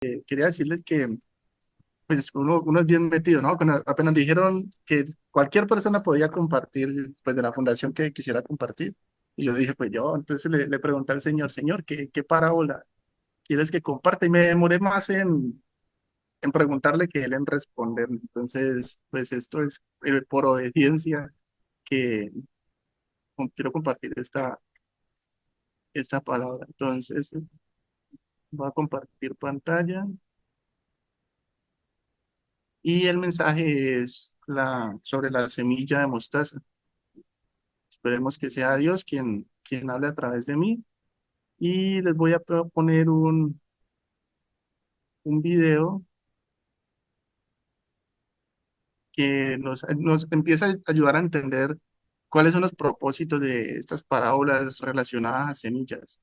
quería decirles que pues uno es bien metido, ¿no? Cuando apenas dijeron que cualquier persona podía compartir, pues de la fundación que quisiera compartir. Y yo dije, pues yo, entonces le pregunté al señor, señor, ¿qué parábola quieres que comparta? Y me demoré más en preguntarle que él en responder. Entonces, pues esto es por obediencia que quiero compartir esta palabra. Entonces, voy a compartir pantalla. Y el mensaje es sobre la semilla de mostaza. Esperemos que sea Dios quien hable a través de mí. Y les voy a poner un video que nos empieza a ayudar a entender cuáles son los propósitos de estas parábolas relacionadas a semillas.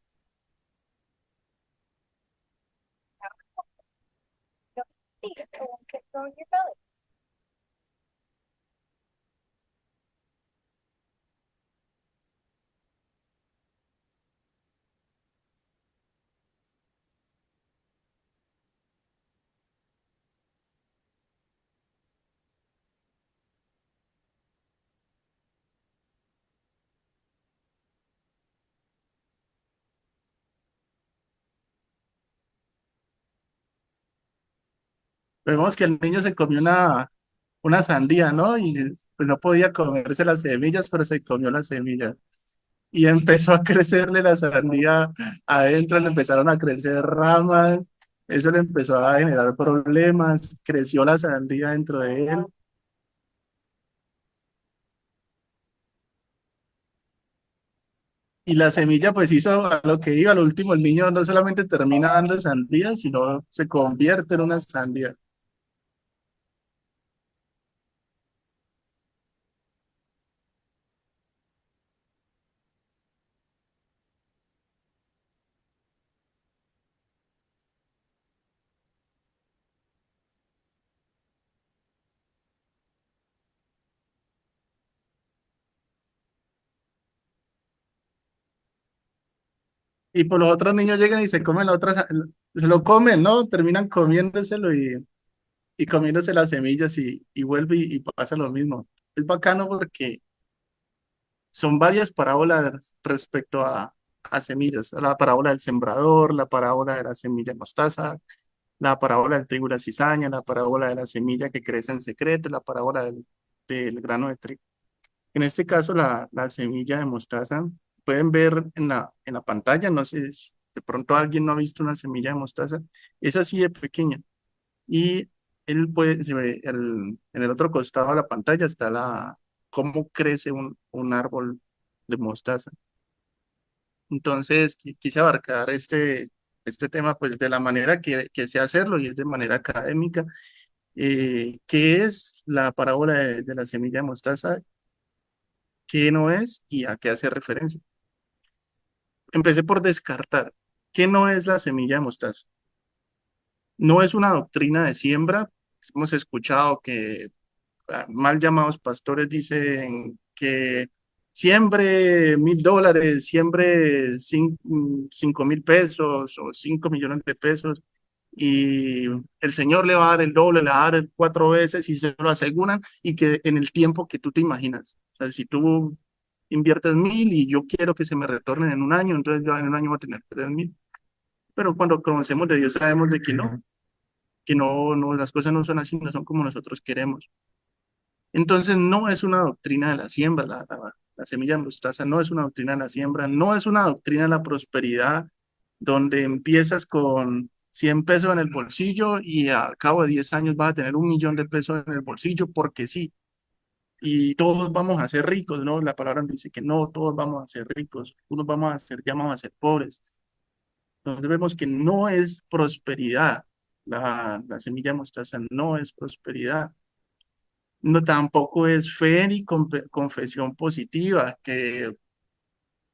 Vemos que el niño se comió una sandía, ¿no? Y pues no podía comerse las semillas, pero se comió las semillas. Y empezó a crecerle la sandía adentro, le empezaron a crecer ramas, eso le empezó a generar problemas, creció la sandía dentro de él. Y la semilla pues hizo a lo que iba, a lo último el niño no solamente termina dando sandía, sino se convierte en una sandía. Y por los otros niños llegan y se comen la otra, se lo comen, ¿no? Terminan comiéndoselo y comiéndose las semillas y vuelve y pasa lo mismo. Es bacano porque son varias parábolas respecto a semillas. La parábola del sembrador, la parábola de la semilla mostaza, la parábola del trigo y la cizaña, la parábola de la semilla que crece en secreto, la parábola del grano de trigo. En este caso, la semilla de mostaza, pueden ver en la pantalla, no sé si de pronto alguien no ha visto una semilla de mostaza, es así de pequeña. Y él puede, se ve en el otro costado de la pantalla está cómo crece un árbol de mostaza. Entonces, quise abarcar este tema pues de la manera que sé hacerlo y es de manera académica. ¿Qué es la parábola de la semilla de mostaza? ¿Qué no es y a qué hace referencia? Empecé por descartar. ¿Qué no es la semilla de mostaza? No es una doctrina de siembra. Hemos escuchado que mal llamados pastores dicen que siembre $1,000, siembre 5,000 pesos o 5 millones de pesos y el Señor le va a dar el doble, le va a dar el 4 veces y se lo aseguran y que en el tiempo que tú te imaginas. O sea, si tú inviertes 1,000 y yo quiero que se me retornen en un año, entonces yo en un año voy a tener 3,000. Pero cuando conocemos de Dios sabemos de que no, no, las cosas no son así, no son como nosotros queremos. Entonces no es una doctrina de la siembra, la semilla de mostaza no es una doctrina de la siembra, no es una doctrina de la prosperidad, donde empiezas con 100 pesos en el bolsillo y al cabo de 10 años vas a tener 1,000,000 de pesos en el bolsillo porque sí, y todos vamos a ser ricos, ¿no? La palabra dice que no, todos vamos a ser ricos, unos vamos a ser llamados a ser pobres. Entonces vemos que no es prosperidad, la semilla de mostaza no es prosperidad. No, tampoco es fe ni confesión positiva, que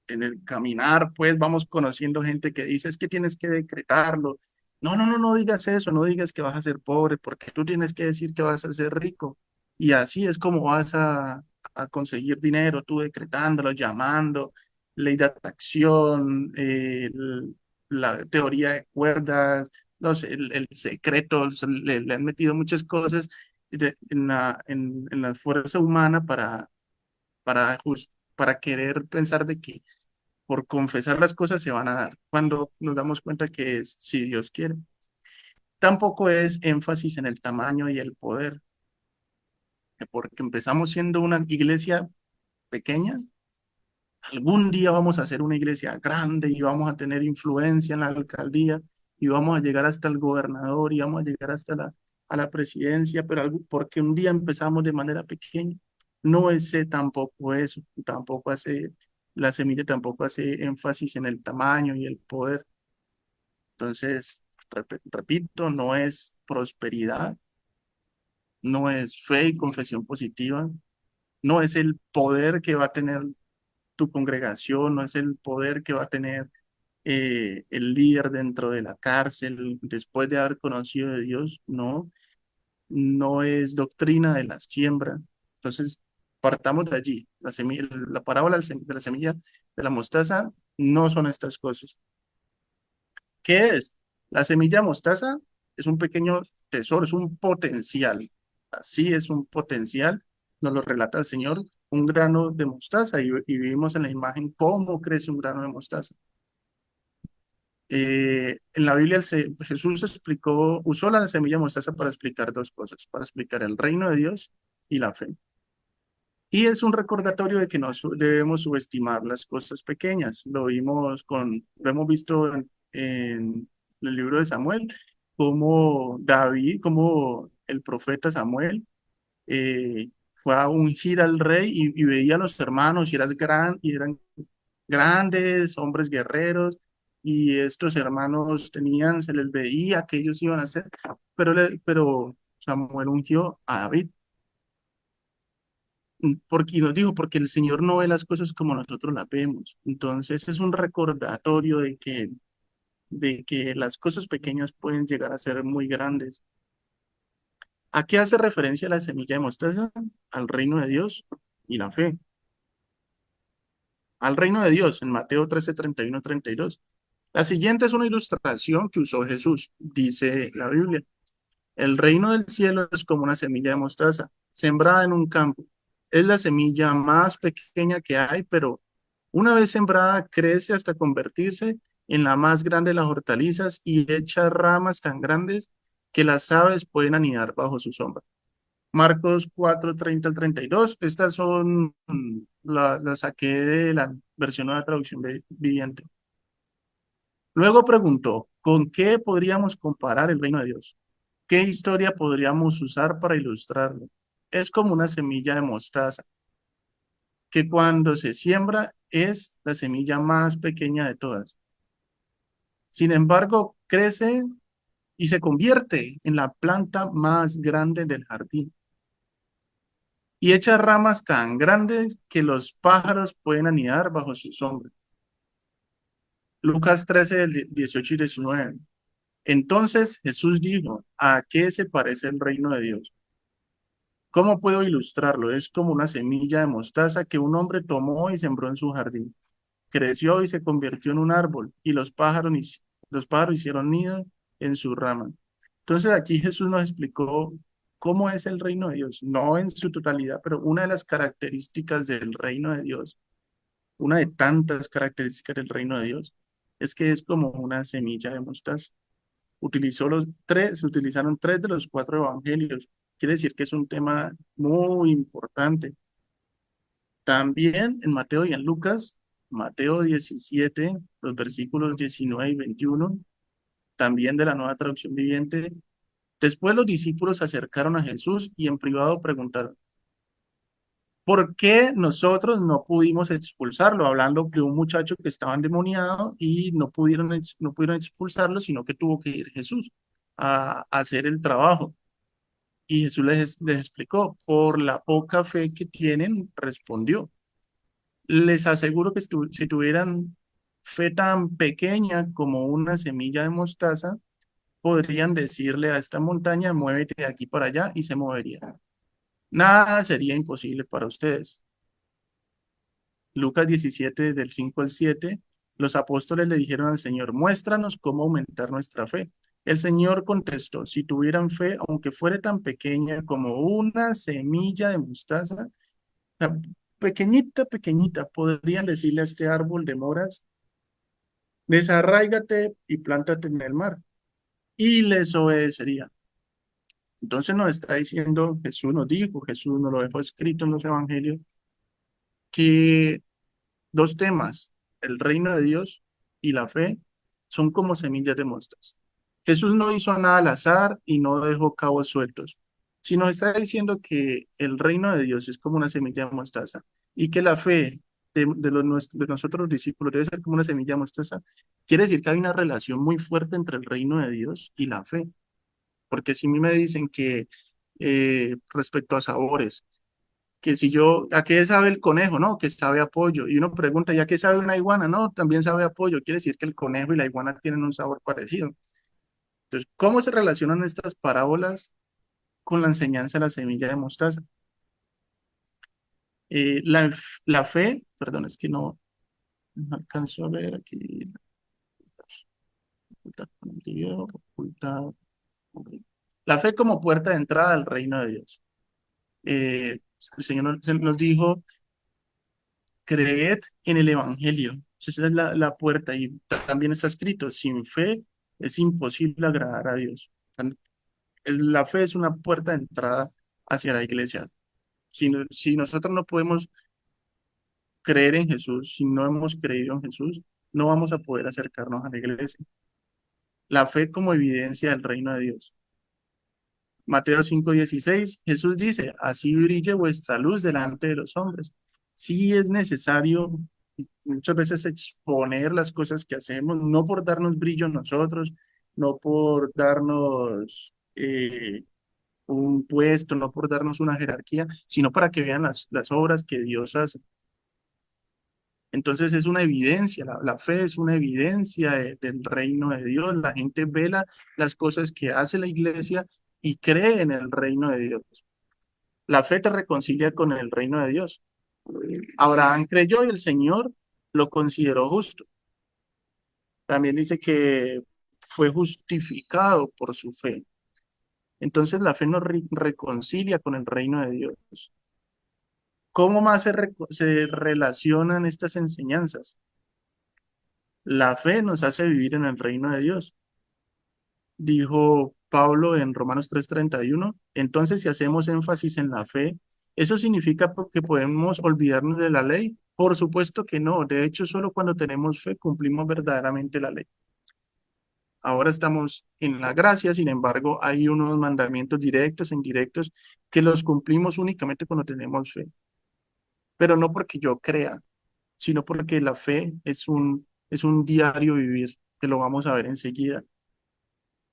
en el caminar, pues vamos conociendo gente que dice, es que tienes que decretarlo. No, no, no, no digas eso, no digas que vas a ser pobre, porque tú tienes que decir que vas a ser rico. Y así es como vas a conseguir dinero, tú decretándolo, llamando, ley de atracción, la teoría de cuerdas, no sé, el secreto, o sea, le han metido muchas cosas en la fuerza humana para querer pensar de que por confesar las cosas se van a dar, cuando nos damos cuenta que es si Dios quiere. Tampoco es énfasis en el tamaño y el poder, porque empezamos siendo una iglesia pequeña, algún día vamos a ser una iglesia grande y vamos a tener influencia en la alcaldía y vamos a llegar hasta el gobernador y vamos a llegar hasta a la presidencia, pero porque un día empezamos de manera pequeña. No es tampoco eso, tampoco hace, la semilla tampoco hace énfasis en el tamaño y el poder. Entonces, repito, no es prosperidad, no es fe y confesión positiva, no es el poder que va a tener tu congregación, no es el poder que va a tener el líder dentro de la cárcel después de haber conocido de Dios, no, no es doctrina de la siembra. Entonces, partamos de allí. La parábola de la semilla de la mostaza no son estas cosas. ¿Qué es? La semilla de mostaza es un pequeño tesoro, es un potencial. Así es un potencial, nos lo relata el Señor, un grano de mostaza y vivimos en la imagen cómo crece un grano de mostaza. En la Biblia Jesús usó la semilla de mostaza para explicar dos cosas, para explicar el reino de Dios y la fe. Y es un recordatorio de que no debemos subestimar las cosas pequeñas. Lo hemos visto en el libro de Samuel, como David, como el profeta Samuel fue a ungir al rey y veía a los hermanos y eran grandes, hombres guerreros, y estos hermanos se les veía que ellos iban a hacer, pero Samuel ungió a David. Y nos dijo, porque el Señor no ve las cosas como nosotros las vemos. Entonces es un recordatorio de que las cosas pequeñas pueden llegar a ser muy grandes. ¿A qué hace referencia la semilla de mostaza? Al reino de Dios y la fe. Al reino de Dios, en Mateo 13, 31, 32. La siguiente es una ilustración que usó Jesús, dice la Biblia. El reino del cielo es como una semilla de mostaza, sembrada en un campo. Es la semilla más pequeña que hay, pero una vez sembrada crece hasta convertirse en la más grande de las hortalizas y echa ramas tan grandes que las aves pueden anidar bajo su sombra. Marcos 4, 30 al 32. Estas son, las saqué de la versión de la traducción viviente. Luego preguntó, ¿con qué podríamos comparar el reino de Dios? ¿Qué historia podríamos usar para ilustrarlo? Es como una semilla de mostaza, que cuando se siembra es la semilla más pequeña de todas. Sin embargo, crece y se convierte en la planta más grande del jardín y echa ramas tan grandes que los pájaros pueden anidar bajo su sombra. Lucas 13, 18 y 19. Entonces Jesús dijo, ¿a qué se parece el reino de Dios? ¿Cómo puedo ilustrarlo? Es como una semilla de mostaza que un hombre tomó y sembró en su jardín. Creció y se convirtió en un árbol, y los pájaros hicieron nido en su rama. Entonces aquí Jesús nos explicó cómo es el reino de Dios, no en su totalidad, pero una de las características del reino de Dios, una de tantas características del reino de Dios, es que es como una semilla de mostaza. Se utilizaron tres de los cuatro evangelios. Quiere decir que es un tema muy importante. También en Mateo y en Lucas, Mateo 17, los versículos 19 y 21, también de la Nueva Traducción Viviente. Después los discípulos se acercaron a Jesús y en privado preguntaron, ¿por qué nosotros no pudimos expulsarlo? Hablando de un muchacho que estaba endemoniado y no pudieron expulsarlo, sino que tuvo que ir Jesús a hacer el trabajo. Y Jesús les explicó, por la poca fe que tienen, respondió. Les aseguro que si tuvieran fe tan pequeña como una semilla de mostaza, podrían decirle a esta montaña, muévete de aquí para allá y se movería. Nada sería imposible para ustedes. Lucas 17, del 5 al 7, los apóstoles le dijeron al Señor, muéstranos cómo aumentar nuestra fe. El Señor contestó, si tuvieran fe, aunque fuere tan pequeña como una semilla de mostaza, sea, pequeñita, pequeñita, podrían decirle a este árbol de moras, desarráigate y plántate en el mar, y les obedecería. Entonces nos está diciendo, Jesús nos dijo, Jesús nos lo dejó escrito en los evangelios, que dos temas, el reino de Dios y la fe, son como semillas de mostaza. Jesús no hizo nada al azar y no dejó cabos sueltos, sino está diciendo que el reino de Dios es como una semilla de mostaza y que la fe de nosotros los discípulos debe ser como una semilla de mostaza. Quiere decir que hay una relación muy fuerte entre el reino de Dios y la fe, porque si a mí me dicen que respecto a sabores, que si yo, ¿a qué sabe el conejo? No, que sabe a pollo. Y uno pregunta, ¿ya qué sabe una iguana? No, también sabe a pollo. Quiere decir que el conejo y la iguana tienen un sabor parecido. Entonces, ¿cómo se relacionan estas parábolas con la enseñanza de la semilla de mostaza? La fe, perdón, es que no alcanzo a ver aquí. Ocultar con el video, ocultar, ok. La fe como puerta de entrada al reino de Dios. El Señor nos dijo, creed en el Evangelio. Esa es la puerta y también está escrito, sin fe es imposible agradar a Dios. La fe es una puerta de entrada hacia la iglesia. Si nosotros no podemos creer en Jesús, si no hemos creído en Jesús, no vamos a poder acercarnos a la iglesia. La fe como evidencia del reino de Dios. Mateo 5:16, Jesús dice, así brille vuestra luz delante de los hombres. Sí es necesario muchas veces exponer las cosas que hacemos, no por darnos brillo a nosotros, no por darnos un puesto, no por darnos una jerarquía, sino para que vean las obras que Dios hace. Entonces es una evidencia, la fe es una evidencia del reino de Dios. La gente ve las cosas que hace la iglesia y cree en el reino de Dios. La fe te reconcilia con el reino de Dios. Abraham creyó y el Señor lo consideró justo. También dice que fue justificado por su fe. Entonces la fe nos reconcilia con el reino de Dios. ¿Cómo más se relacionan estas enseñanzas? La fe nos hace vivir en el reino de Dios. Dijo Pablo en Romanos 3:31. Entonces, si hacemos énfasis en la fe, ¿eso significa que podemos olvidarnos de la ley? Por supuesto que no. De hecho, solo cuando tenemos fe cumplimos verdaderamente la ley. Ahora estamos en la gracia, sin embargo, hay unos mandamientos directos e indirectos que los cumplimos únicamente cuando tenemos fe. Pero no porque yo crea, sino porque la fe es un diario vivir, que lo vamos a ver enseguida.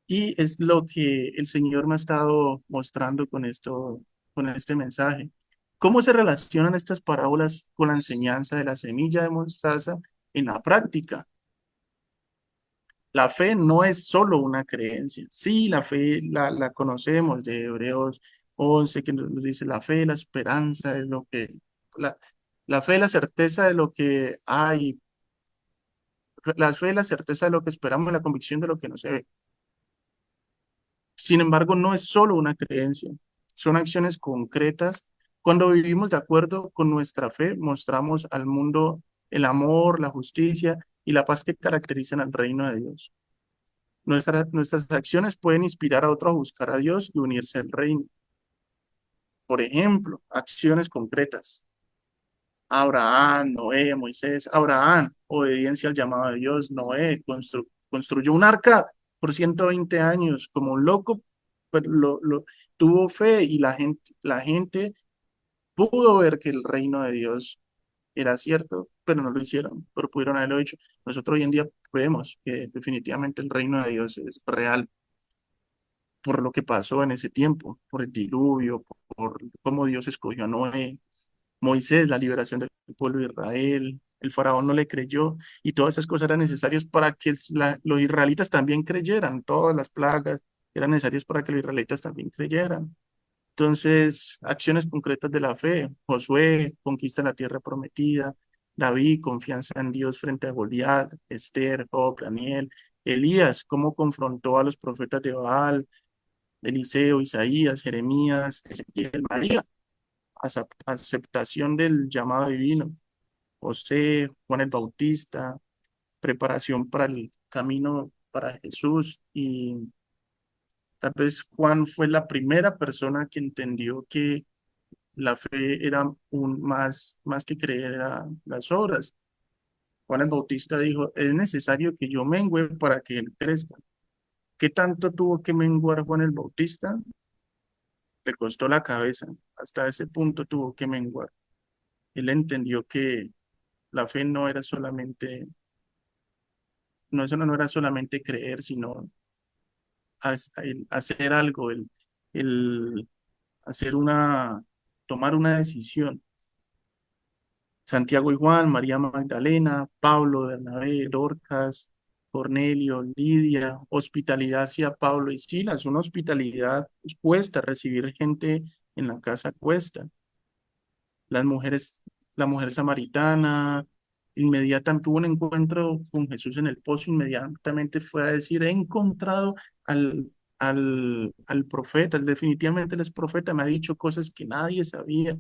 Y es lo que el Señor me ha estado mostrando con esto, con este mensaje. ¿Cómo se relacionan estas parábolas con la enseñanza de la semilla de mostaza en la práctica? La fe no es solo una creencia. Sí, la fe la conocemos de Hebreos 11, que nos dice la fe, la esperanza de lo que, la, la fe, la certeza de lo que hay, la fe, la certeza de lo que esperamos, la convicción de lo que no se ve. Sin embargo, no es solo una creencia, son acciones concretas. Cuando vivimos de acuerdo con nuestra fe, mostramos al mundo el amor, la justicia y la paz que caracterizan al reino de Dios. Nuestras acciones pueden inspirar a otros a buscar a Dios y unirse al reino. Por ejemplo, acciones concretas. Abraham, Noé, Moisés. Abraham, obediencia al llamado de Dios. Noé construyó un arca por 120 años como un loco, pero tuvo fe y la gente pudo ver que el reino de Dios era cierto, pero no lo hicieron, pero pudieron haberlo hecho. Nosotros hoy en día vemos que definitivamente el reino de Dios es real por lo que pasó en ese tiempo, por el diluvio, por cómo Dios escogió a Noé, Moisés, la liberación del pueblo de Israel, el faraón no le creyó y todas esas cosas eran necesarias para que los israelitas también creyeran, todas las plagas eran necesarias para que los israelitas también creyeran. Entonces, acciones concretas de la fe, Josué conquista la tierra prometida, David confianza en Dios frente a Goliat, Esther, Job, Daniel, Elías, cómo confrontó a los profetas de Baal, Eliseo, Isaías, Jeremías, Ezequiel, María, aceptación del llamado divino, José, Juan el Bautista, preparación para el camino para Jesús. Y tal vez Juan fue la primera persona que entendió que la fe era más que creer a las obras. Juan el Bautista dijo, es necesario que yo mengüe para que él crezca. ¿Qué tanto tuvo que menguar Juan el Bautista? Le costó la cabeza. Hasta ese punto tuvo que menguar. Él entendió que la fe no era solamente, no, eso no era solamente creer, sino el hacer algo, el hacer tomar una decisión. Santiago y Juan, María Magdalena, Pablo, Bernabé, Dorcas, Cornelio, Lidia, hospitalidad hacia Pablo y Silas, una hospitalidad cuesta, recibir gente en la casa cuesta. Las mujeres, la mujer samaritana, inmediatamente tuvo un encuentro con Jesús en el pozo, inmediatamente fue a decir, he encontrado al profeta, definitivamente él es profeta, me ha dicho cosas que nadie sabía.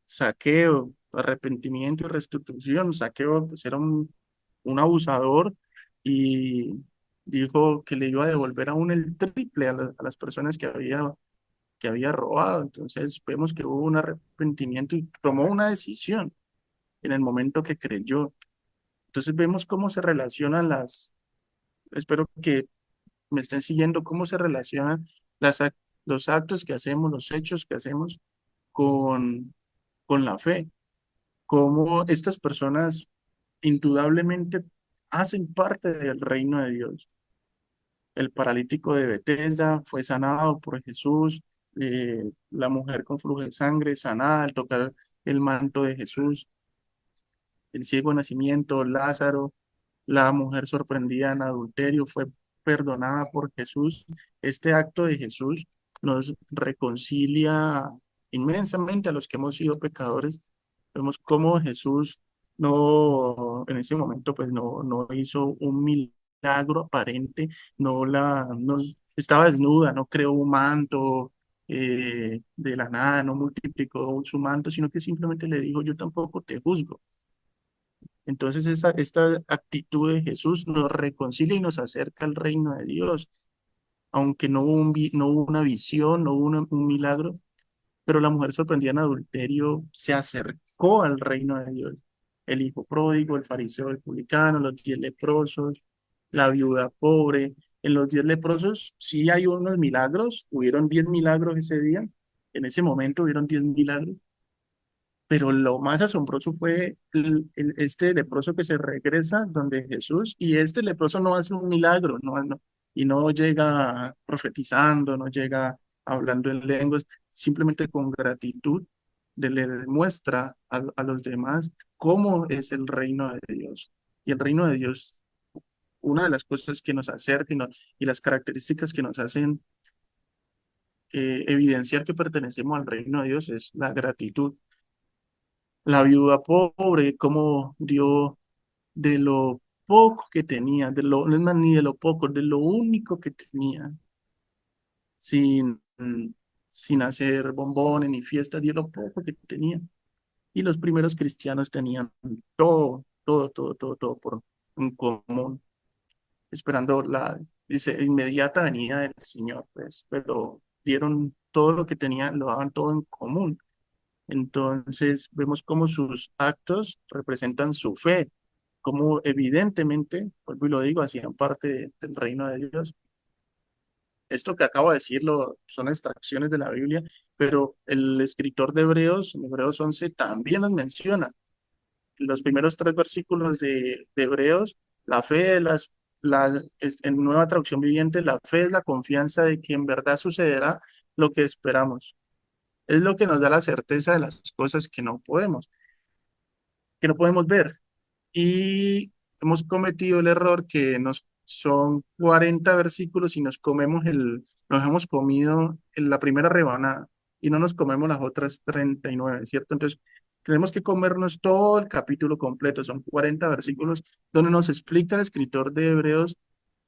Saqueo, arrepentimiento y restitución. Saqueo pues, era un abusador y dijo que le iba a devolver aún el triple a las personas que había robado. Entonces vemos que hubo un arrepentimiento y tomó una decisión en el momento que creyó. Entonces vemos cómo se relacionan espero que me estén siguiendo, cómo se relacionan los actos que hacemos, los hechos que hacemos con, con la fe, cómo estas personas indudablemente hacen parte del reino de Dios. El paralítico de Betesda fue sanado por Jesús, la mujer con flujo de sangre sanada al tocar el manto de Jesús, el ciego de nacimiento, Lázaro, la mujer sorprendida en adulterio fue perdonada por Jesús. Este acto de Jesús nos reconcilia inmensamente a los que hemos sido pecadores. Vemos cómo Jesús en ese momento, pues no hizo un milagro aparente, no estaba desnuda, no creó un manto de la nada, no multiplicó su manto, sino que simplemente le dijo, yo tampoco te juzgo. Entonces esta actitud de Jesús nos reconcilia y nos acerca al reino de Dios, aunque no hubo una visión, no hubo un milagro, pero la mujer sorprendida en adulterio se acercó al reino de Dios. El hijo pródigo, el fariseo, el publicano, los 10 leprosos, la viuda pobre. En los 10 leprosos sí hay unos milagros, hubieron 10 milagros ese día, en ese momento hubieron 10 milagros, pero lo más asombroso fue este leproso que se regresa donde Jesús, y este leproso no hace un milagro, y no llega profetizando, no llega hablando en lenguas, simplemente con gratitud le demuestra a los demás cómo es el reino de Dios. Y el reino de Dios, una de las cosas que nos acerca y las características que nos hacen evidenciar que pertenecemos al reino de Dios es la gratitud. La viuda pobre, cómo dio de lo poco que tenía, no es más ni de lo poco, de lo único que tenía, sin, sin hacer bombones ni fiestas, dio lo poco que tenía. Y los primeros cristianos tenían todo, todo, todo, todo, todo por en común, esperando dice, inmediata venida del Señor, pues, pero dieron todo lo que tenían, lo daban todo en común. Entonces vemos cómo sus actos representan su fe, como evidentemente, vuelvo y lo digo, hacían parte del reino de Dios. Esto que acabo de decirlo son extracciones de la Biblia, pero el escritor de Hebreos, en Hebreos 11, también las menciona. En los primeros 3 versículos de Hebreos, la fe, en nueva traducción viviente, la fe es la confianza de que en verdad sucederá lo que esperamos. Es lo que nos da la certeza de las cosas que no podemos ver. Y hemos cometido el error que son 40 versículos y nos hemos comido en la primera rebanada y no nos comemos las otras 39, ¿cierto? Entonces, tenemos que comernos todo el capítulo completo, son 40 versículos donde nos explica el escritor de Hebreos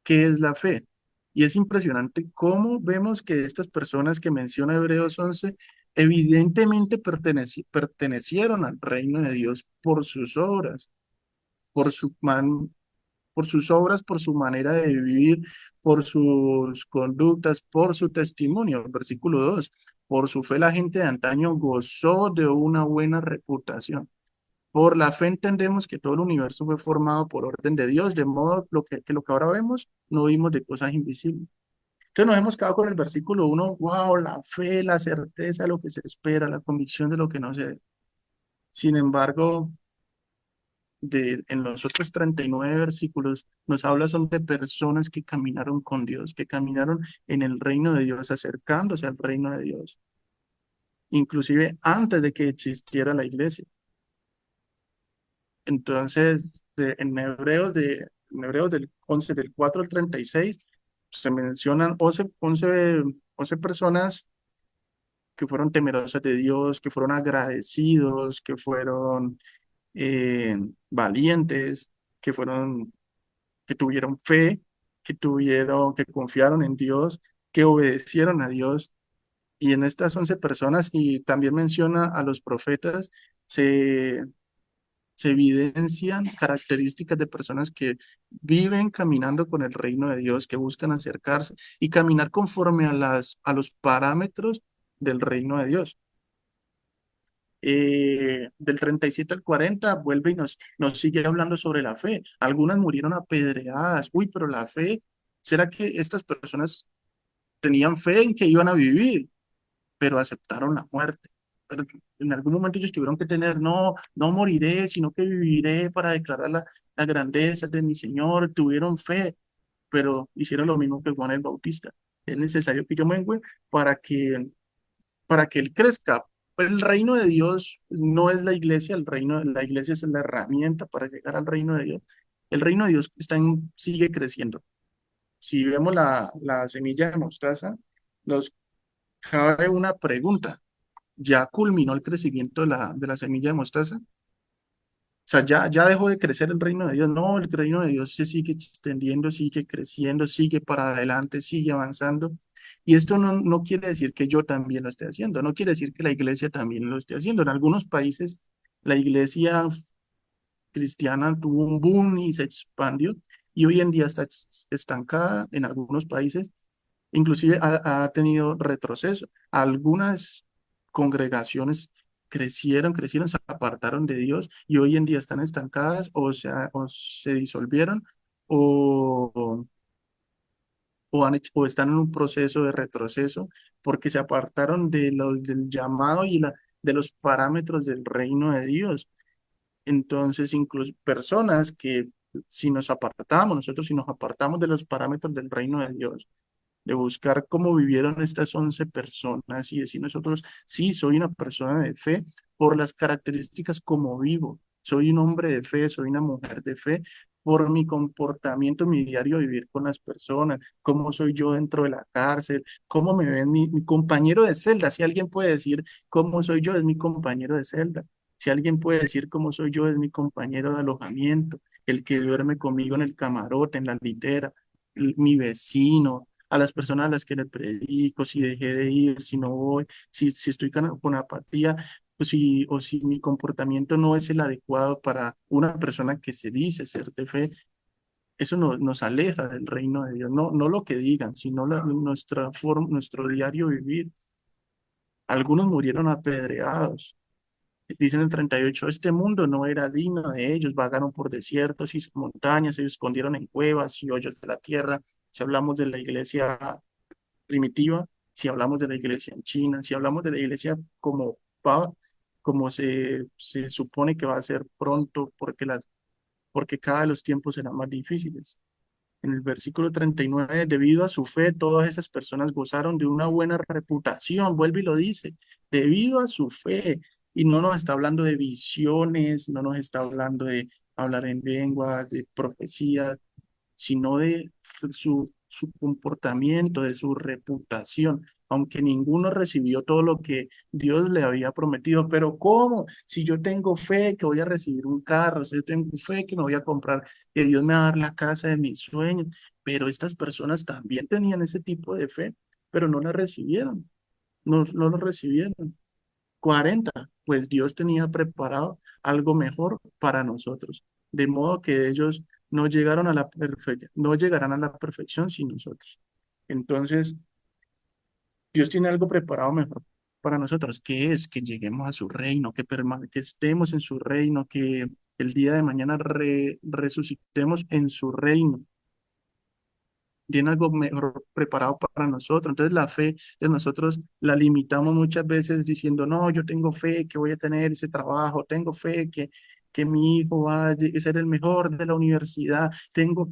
¿Qué es la fe? Y es impresionante cómo vemos que estas personas que menciona Hebreos 11 evidentemente pertenecieron al reino de Dios por sus obras, por por sus obras, por su manera de vivir, por sus conductas, por su testimonio. Versículo 2. Por su fe la gente de antaño gozó de una buena reputación. Por la fe entendemos que todo el universo fue formado por orden de Dios, de modo que lo que ahora vemos no vimos de cosas invisibles. Entonces nos hemos quedado con el versículo 1, wow, la fe, la certeza de lo que se espera, la convicción de lo que no se ve. Sin embargo, en los otros 39 versículos nos habla son de personas que caminaron con Dios, que caminaron en el reino de Dios, acercándose al reino de Dios, inclusive antes de que existiera la iglesia. Entonces, en Hebreos del 11 del 4 al 36, se mencionan 11 personas que fueron temerosas de Dios, que fueron agradecidos, que fueron valientes, que tuvieron fe, que confiaron en Dios, que obedecieron a Dios. Y en estas 11 personas, y también menciona a los profetas, se, se evidencian características de personas que viven caminando con el reino de Dios, que buscan acercarse y caminar conforme a los parámetros del reino de Dios. Del 37 al 40 vuelve y nos sigue hablando sobre la fe. Algunas murieron apedreadas. Uy, pero la fe, ¿será que estas personas tenían fe en que iban a vivir, pero aceptaron la muerte? Pero en algún momento ellos tuvieron que tener, no, no moriré, sino que viviré para declarar la grandeza de mi Señor. Tuvieron fe, pero hicieron lo mismo que Juan el Bautista. Es necesario que yo mengue para para que él crezca. El reino de Dios no es la iglesia, la iglesia es la herramienta para llegar al reino de Dios. El reino de Dios sigue creciendo. Si vemos la semilla de mostaza, nos cabe una pregunta. ¿Ya culminó el crecimiento de de la semilla de mostaza? O sea, ya dejó de crecer el reino de Dios. No, el reino de Dios se sigue extendiendo, sigue creciendo, sigue para adelante, sigue avanzando. Y esto no quiere decir que yo también lo esté haciendo, no quiere decir que la iglesia también lo esté haciendo. En algunos países la iglesia cristiana tuvo un boom y se expandió y hoy en día está estancada en algunos países, inclusive ha tenido retroceso. Algunas congregaciones crecieron, se apartaron de Dios y hoy en día están estancadas o se disolvieron o, o están en un proceso de retroceso porque se apartaron del llamado de los parámetros del reino de Dios. Entonces, incluso personas que nosotros si nos apartamos de los parámetros del reino de Dios, de buscar cómo vivieron estas 11 personas y decir nosotros, sí, soy una persona de fe por las características como vivo, soy un hombre de fe, soy una mujer de fe, por mi comportamiento, mi diario vivir con las personas, cómo soy yo dentro de la cárcel, cómo me ven mi compañero de celda. Si alguien puede decir cómo soy yo, es mi compañero de celda. Si alguien puede decir cómo soy yo, es mi compañero de alojamiento, el que duerme conmigo en el camarote, en la litera, mi vecino, a las personas a las que les predico, si dejé de ir, si no voy, si estoy con apatía, o si mi comportamiento no es el adecuado para una persona que se dice ser de fe, eso nos aleja del reino de Dios. No lo que digan, sino nuestra forma, nuestro diario vivir. Algunos murieron apedreados. Dicen en el 38, este mundo no era digno de ellos, vagaron por desiertos y montañas, se escondieron en cuevas y hoyos de la tierra. Si hablamos de la iglesia primitiva, si hablamos de la iglesia en China, si hablamos de la iglesia como se supone que va a ser pronto, porque cada de los tiempos serán más difíciles. En el versículo 39, debido a su fe, todas esas personas gozaron de una buena reputación. Vuelve y lo dice, debido a su fe. Y no nos está hablando de visiones, no nos está hablando de hablar en lenguas, de profecías, sino de su comportamiento, de su reputación. aunque ninguno recibió todo lo que Dios le había prometido. Pero ¿cómo? Si yo tengo fe que voy a recibir un carro, si yo tengo fe que me voy a comprar, que Dios me va a dar la casa de mis sueños. Pero estas personas también tenían ese tipo de fe, pero no la recibieron, no lo recibieron. 40, pues Dios tenía preparado algo mejor para nosotros, de modo que ellos no llegarán a la perfección sin nosotros. Entonces, Dios tiene algo preparado mejor para nosotros, que es que lleguemos a su reino, que estemos en su reino, que el día de mañana resucitemos en su reino. Tiene algo mejor preparado para nosotros. Entonces la fe de nosotros la limitamos muchas veces diciendo, no, yo tengo fe que voy a tener ese trabajo, tengo fe que mi hijo va a ser el mejor de la universidad,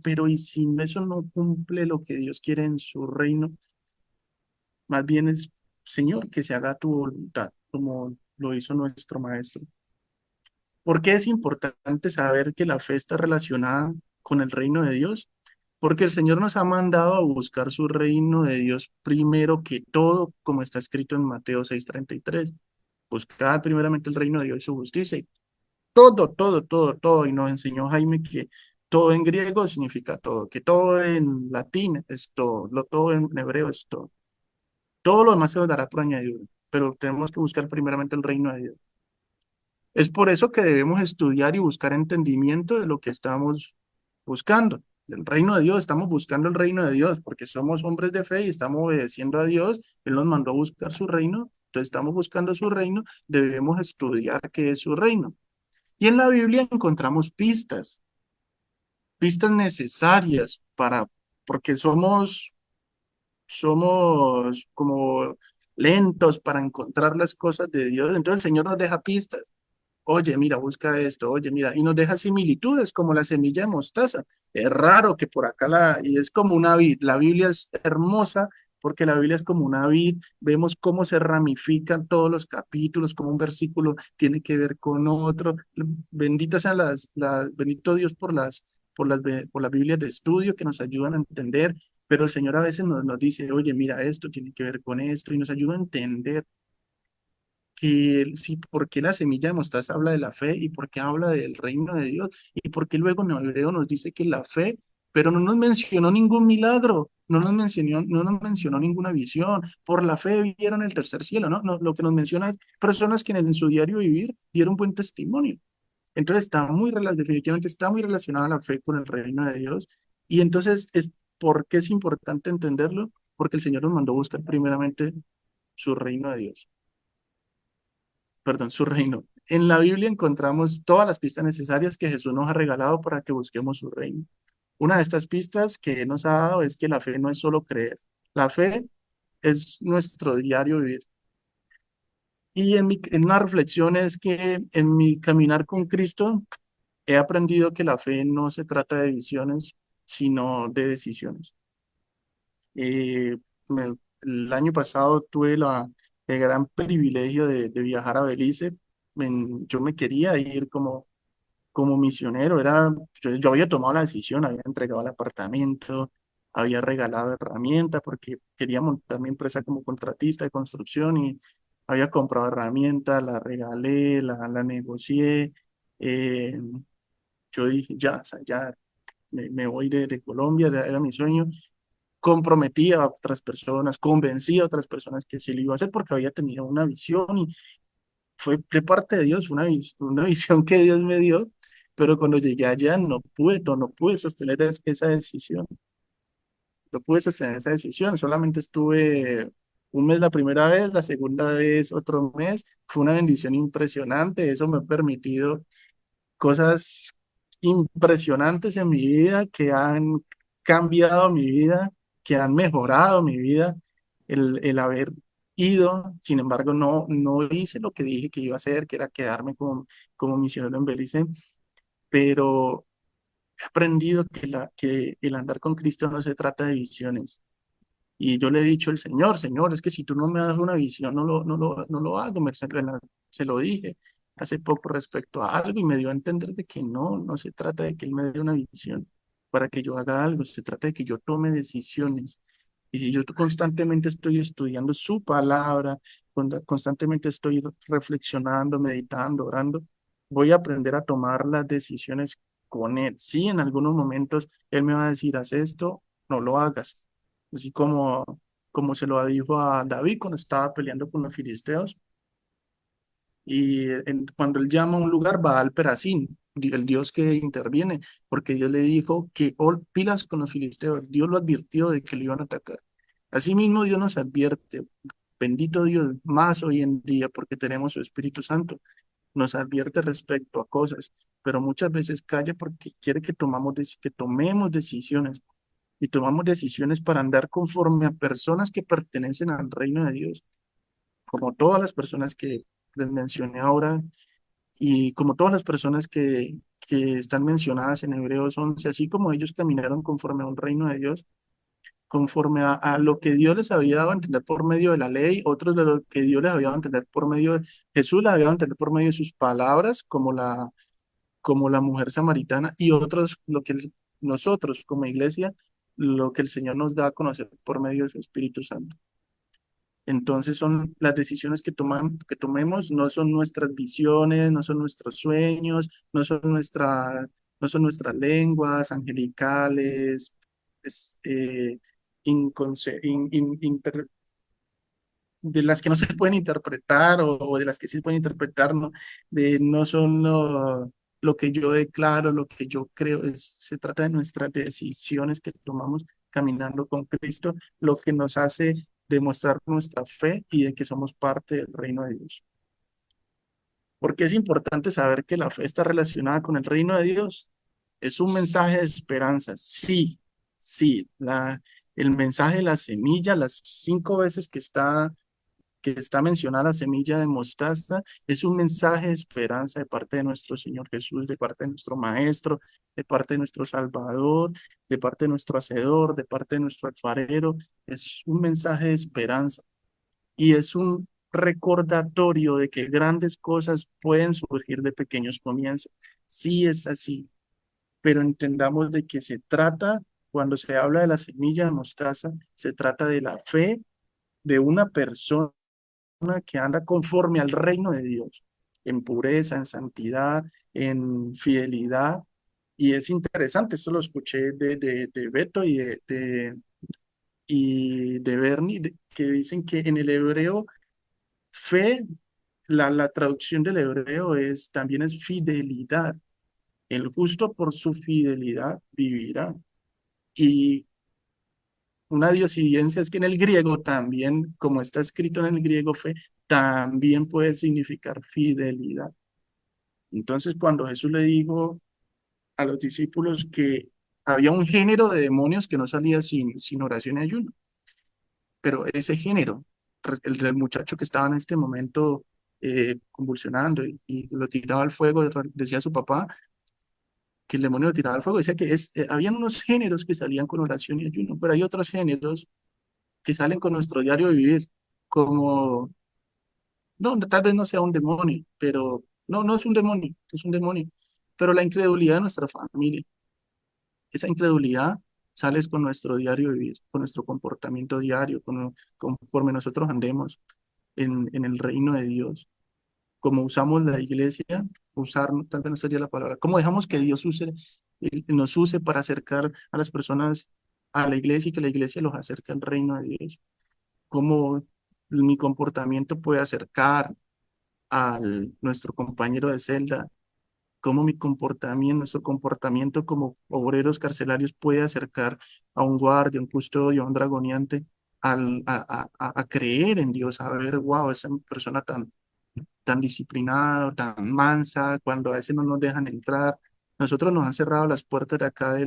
pero y si eso no cumple lo que Dios quiere en su reino, más bien es, Señor, que se haga tu voluntad, como lo hizo nuestro maestro. ¿Por qué es importante saber que la fe está relacionada con el reino de Dios? Porque el Señor nos ha mandado a buscar su reino de Dios primero que todo, como está escrito en Mateo 6:33. Buscad primeramente el reino de Dios y su justicia. Y todo. Y nos enseñó Jaime que todo en griego significa todo, que todo en latín es todo, todo en hebreo es todo. Todo lo demás se nos dará por añadidura, pero tenemos que buscar primeramente el reino de Dios. Es por eso que debemos estudiar y buscar entendimiento de lo que estamos buscando. Del reino de Dios, estamos buscando el reino de Dios porque somos hombres de fe y estamos obedeciendo a Dios. Él nos mandó a buscar su reino, entonces estamos buscando su reino, debemos estudiar qué es su reino. Y en la Biblia encontramos pistas necesarias porque somos como lentos para encontrar las cosas de Dios. Entonces el Señor nos deja pistas. Oye, mira, busca esto, oye, mira, y nos deja similitudes como la semilla de mostaza. Es raro que por acá y es como una vid. La Biblia es hermosa porque la Biblia es como una vid. Vemos cómo se ramifican todos los capítulos, cómo un versículo tiene que ver con otro. Benditas sean bendito Dios por las Biblias de estudio que nos ayudan a entender. Pero el Señor a veces nos dice, oye, mira, esto tiene que ver con esto, y nos ayuda a entender sí, por qué la semilla de mostaza habla de la fe y por qué habla del reino de Dios y por qué luego en hebreo nos dice que la fe, pero no nos mencionó ningún milagro, no nos mencionó ninguna visión. Por la fe vieron el tercer cielo, ¿no? Lo que nos menciona es personas que en su diario vivir dieron buen testimonio. Entonces definitivamente está muy relacionada la fe con el reino de Dios. Y entonces, ¿por qué es importante entenderlo? Porque el Señor nos mandó buscar primeramente su reino de Dios, perdón, su reino. En la Biblia encontramos todas las pistas necesarias que Jesús nos ha regalado para que busquemos su reino. Una de estas pistas que nos ha dado es que la fe no es solo creer, la fe es nuestro diario vivir. Y en una reflexión es que en mi caminar con Cristo he aprendido que la fe no se trata de visiones, sino de decisiones. Eh, el año pasado tuve el gran privilegio de viajar a Belice. Yo me quería ir como misionero. Yo había tomado la decisión, había entregado el apartamento, había regalado herramientas porque quería montar mi empresa como contratista de construcción y había comprado herramientas, la regalé, la negocié. eh, yo dije, ya, o sea, ya me voy de Colombia, era mi sueño. Comprometí a otras personas, convencí a otras personas que sí lo iba a hacer porque había tenido una visión y fue de parte de Dios, una visión que Dios me dio, pero cuando llegué allá no pude sostener esa decisión, no pude sostener esa decisión, solamente estuve un mes la primera vez, la segunda vez otro mes, fue una bendición impresionante, eso me ha permitido cosas impresionantes en mi vida que han cambiado mi vida, que han mejorado mi vida, el haber ido, sin embargo, no hice lo que dije que iba a hacer, que era quedarme como misionero en Belice, pero he aprendido que el andar con Cristo no se trata de visiones. Y yo le he dicho al Señor, Señor, es que si tú no me das una visión, no lo hago. Se lo dije hace poco respecto a algo y me dio a entender de que no se trata de que Él me dé una visión para que yo haga algo, se trata de que yo tome decisiones. Y si yo constantemente estoy estudiando su palabra, constantemente estoy reflexionando, meditando, orando, voy a aprender a tomar las decisiones con él. Sí, en algunos momentos él me va a decir, haz esto, no lo hagas. Así como se lo dijo a David cuando estaba peleando con los filisteos. Y cuando él llama a un lugar, va al Perasín, el Dios que interviene, porque Dios le dijo que pilas con los filisteos. Dios lo advirtió de que le iban a atacar. Asimismo, Dios nos advierte, bendito Dios, más hoy en día, porque tenemos su Espíritu Santo, nos advierte respecto a cosas, pero muchas veces calla porque quiere que que tomemos decisiones y tomamos decisiones para andar conforme a personas que pertenecen al reino de Dios, como todas las personas que les mencioné ahora y como todas las personas que están mencionadas en Hebreos 11, así como ellos caminaron conforme a un reino de Dios, conforme a lo que Dios les había dado a entender por medio de la ley, otros de lo que Dios les había dado a entender por medio de Jesús, les había dado a entender por medio de sus palabras, como la mujer samaritana, y otros nosotros como iglesia, lo que el Señor nos da a conocer por medio de su Espíritu Santo. Entonces son las decisiones que tomemos, no son nuestras visiones, no son nuestros sueños, no son nuestras lenguas angelicales, es, de las que no se pueden interpretar o de las que sí se pueden interpretar, ¿no? No son lo que yo declaro, lo que yo creo, se trata de nuestras decisiones que tomamos caminando con Cristo, lo que nos hace demostrar nuestra fe y de que somos parte del reino de Dios. Porque es importante saber que la fe está relacionada con el reino de Dios. Es un mensaje de esperanza. Sí, sí, el mensaje de la semilla, las 5 veces que está mencionada la semilla de mostaza, es un mensaje de esperanza de parte de nuestro Señor Jesús, de parte de nuestro Maestro, de parte de nuestro Salvador, de parte de nuestro Hacedor, de parte de nuestro alfarero. Es un mensaje de esperanza y es un recordatorio de que grandes cosas pueden surgir de pequeños comienzos. Sí es así, pero entendamos de que se trata, cuando se habla de la semilla de mostaza, se trata de la fe de una persona que anda conforme al reino de Dios, en pureza, en santidad, en fidelidad. Y es interesante, esto lo escuché de Beto y de Bernie, que dicen que en el hebreo, fe, la traducción del hebreo también es fidelidad. El justo por su fidelidad vivirá. Y una diosidencia es que en el griego también, como está escrito en el griego fe, también puede significar fidelidad. Entonces, cuando Jesús le dijo a los discípulos que había un género de demonios que no salía sin oración y ayuno, pero ese género, el del muchacho que estaba en este momento convulsionando y lo tiraba al fuego, decía su papá que el demonio lo tiraba al fuego, decía que habían unos géneros que salían con oración y ayuno, pero hay otros géneros que salen con nuestro diario vivir, como, no, tal vez no sea un demonio, pero no es un demonio, es un demonio, pero la incredulidad de nuestra familia, esa incredulidad sales con nuestro diario vivir, con nuestro comportamiento diario, conforme nosotros andemos en el reino de Dios, como usamos la iglesia, usar, tal vez no sería la palabra, cómo dejamos que Dios nos use para acercar a las personas a la iglesia y que la iglesia los acerque al reino de Dios, cómo mi comportamiento puede acercar a nuestro compañero de celda, cómo nuestro comportamiento como obreros carcelarios puede acercar a un guardia, un custodio, a un dragoniante a creer en Dios, a ver, wow, esa persona tan disciplinada, tan mansa, cuando a veces no nos dejan entrar. Nosotros nos han cerrado las puertas de acá de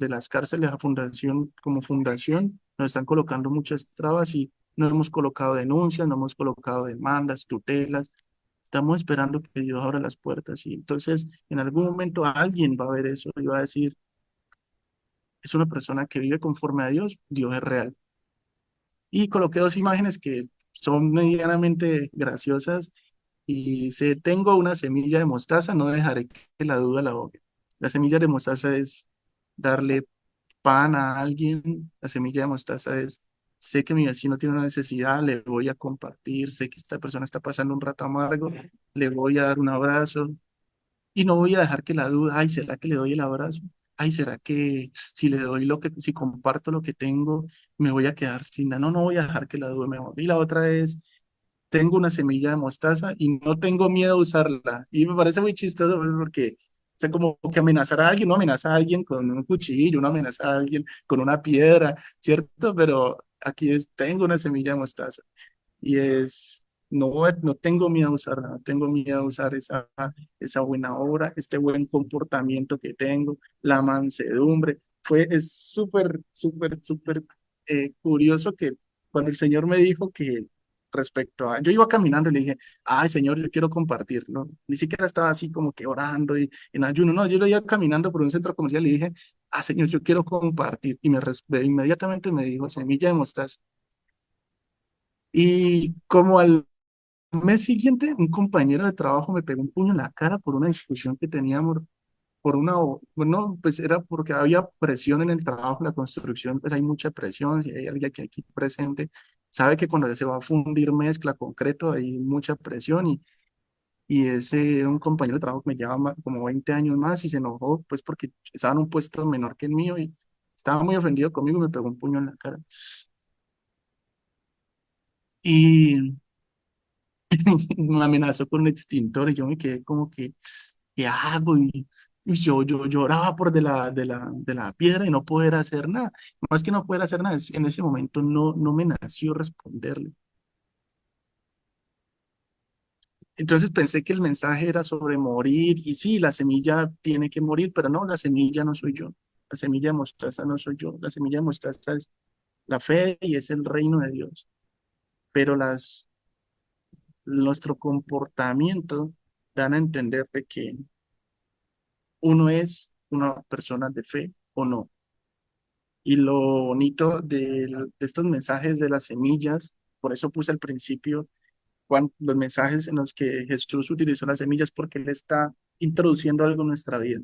las cárceles a fundación, como fundación, nos están colocando muchas trabas y no hemos colocado denuncias, no hemos colocado demandas, tutelas. Estamos esperando que Dios abra las puertas y entonces en algún momento alguien va a ver eso y va a decir, es una persona que vive conforme a Dios, Dios es real. Y coloqué dos imágenes que son medianamente graciosas y dice, tengo una semilla de mostaza, no dejaré que la duda la ahogue. La semilla de mostaza es darle pan a alguien, la semilla de mostaza es, sé que mi vecino tiene una necesidad, le voy a compartir, sé que esta persona está pasando un rato amargo, le voy a dar un abrazo y no voy a dejar que la duda, ay, ¿será que le doy el abrazo? Ay, ¿será que si le doy lo que, si comparto lo que tengo, me voy a quedar sin nada? No, no voy a dejar que la duda me mueva. Y la otra es, tengo una semilla de mostaza y no tengo miedo a usarla. Y me parece muy chistoso pues, porque, o sea, como que amenazar a alguien, no amenaza a alguien con un cuchillo, no amenaza a alguien con una piedra, ¿cierto? Pero aquí es, tengo una semilla de mostaza y es, no tengo miedo a usarla, no tengo miedo a usar esa buena obra, este buen comportamiento que tengo, la mansedumbre. Es súper curioso que cuando el Señor me dijo que respecto a, yo iba caminando y le dije, ay Señor, yo quiero compartir, ¿no? Ni siquiera estaba así como que orando y en ayuno, no, yo lo iba caminando por un centro comercial y le dije, ah Señor, yo quiero compartir. Y inmediatamente me dijo, semilla de mostaza. Y como al mes siguiente, un compañero de trabajo me pegó un puño en la cara por una discusión que teníamos, bueno, pues era porque había presión en el trabajo, en la construcción, pues hay mucha presión, si hay alguien aquí presente, sabe que cuando se va a fundir mezcla, concreto, hay mucha presión y ese un compañero de trabajo que me lleva como 20 años más y se enojó, pues porque estaba en un puesto menor que el mío y estaba muy ofendido conmigo y me pegó un puño en la cara. Y me amenazó con un extintor y yo me quedé como que, ¿qué hago? Y yo lloraba por de la piedra y no poder hacer nada. Más que no poder hacer nada, en ese momento no me nació responderle. Entonces pensé que el mensaje era sobre morir y sí, la semilla tiene que morir, pero no, la semilla no soy yo. La semilla de mostaza no soy yo. La semilla de mostaza es la fe y es el reino de Dios. Pero nuestro comportamiento dan a entender de que uno es una persona de fe o no. Y lo bonito de estos mensajes de las semillas, por eso puse al principio los mensajes en los que Jesús utilizó las semillas, porque Él está introduciendo algo en nuestra vida.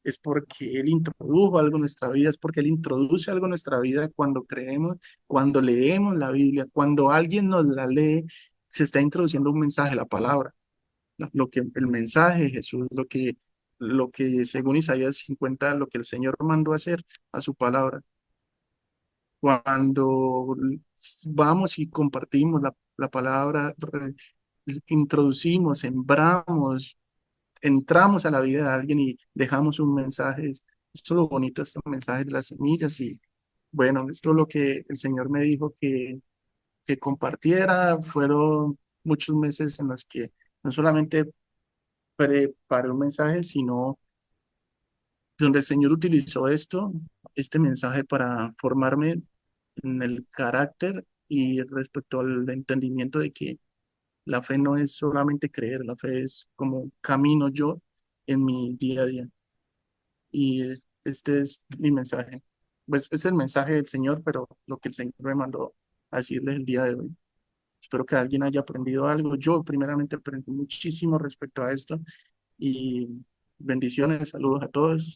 Es porque Él introdujo algo en nuestra vida, es porque Él introduce algo en nuestra vida cuando creemos, cuando leemos la Biblia, cuando alguien nos la lee, se está introduciendo un mensaje, la palabra, el mensaje de Jesús, lo que según Isaías 50 lo que el Señor mandó a hacer a su palabra. Cuando vamos y compartimos la palabra, introducimos, sembramos, entramos a la vida de alguien y dejamos un mensaje. Esto es lo bonito, estos mensajes de las semillas. Y bueno, esto es lo que el Señor me dijo que compartiera. Fueron muchos meses en los que no solamente preparé un mensaje, sino donde el Señor utilizó este mensaje para formarme en el carácter y respecto al entendimiento de que la fe no es solamente creer, la fe es como camino yo en mi día a día. Y este es mi mensaje. Pues es el mensaje del Señor, pero lo que el Señor me mandó a decirles el día de hoy. Espero que alguien haya aprendido algo. Yo primeramente aprendí muchísimo respecto a esto y bendiciones, saludos a todos.